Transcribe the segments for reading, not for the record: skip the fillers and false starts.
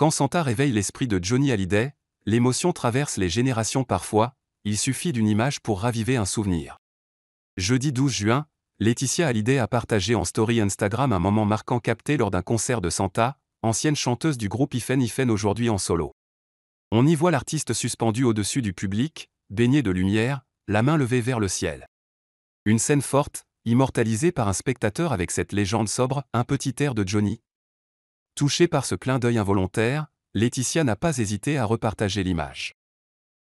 Quand Santa réveille l'esprit de Johnny Hallyday, l'émotion traverse les générations parfois, il suffit d'une image pour raviver un souvenir. Jeudi 12 juin, Laetitia Hallyday a partagé en story Instagram un moment marquant capté lors d'un concert de Santa, ancienne chanteuse du groupe Ifen aujourd'hui en solo. On y voit l'artiste suspendu au-dessus du public, baigné de lumière, la main levée vers le ciel. Une scène forte, immortalisée par un spectateur avec cette légende sobre, un petit air de Johnny. Touchée par ce clin d'œil involontaire, Laetitia n'a pas hésité à repartager l'image.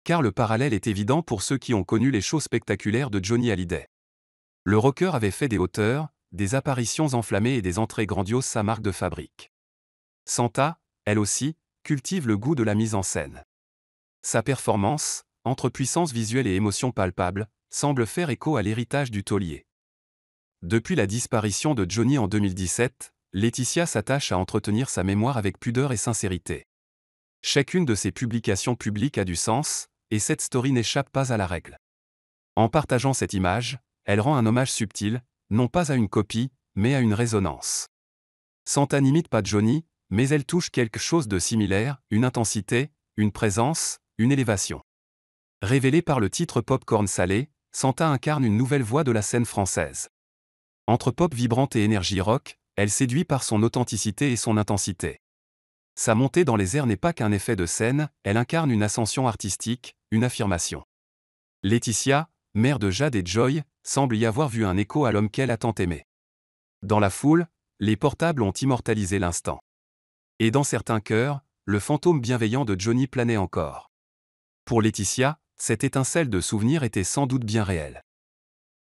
Car le parallèle est évident pour ceux qui ont connu les shows spectaculaires de Johnny Hallyday. Le rocker avait fait des hauteurs, des apparitions enflammées et des entrées grandioses sa marque de fabrique. Santa, elle aussi, cultive le goût de la mise en scène. Sa performance, entre puissance visuelle et émotion palpable, semble faire écho à l'héritage du taulier. Depuis la disparition de Johnny en 2017, Laetitia s'attache à entretenir sa mémoire avec pudeur et sincérité. Chacune de ses publications publiques a du sens, et cette story n'échappe pas à la règle. En partageant cette image, elle rend un hommage subtil, non pas à une copie, mais à une résonance. Santa n'imite pas Johnny, mais elle touche quelque chose de similaire, une intensité, une présence, une élévation. Révélée par le titre Popcorn Salé, Santa incarne une nouvelle voix de la scène française. Entre pop vibrante et énergie rock, elle séduit par son authenticité et son intensité. Sa montée dans les airs n'est pas qu'un effet de scène, elle incarne une ascension artistique, une affirmation. Laetitia, mère de Jade et Joy, semble y avoir vu un écho à l'homme qu'elle a tant aimé. Dans la foule, les portables ont immortalisé l'instant. Et dans certains cœurs, le fantôme bienveillant de Johnny planait encore. Pour Laetitia, cette étincelle de souvenir était sans doute bien réelle.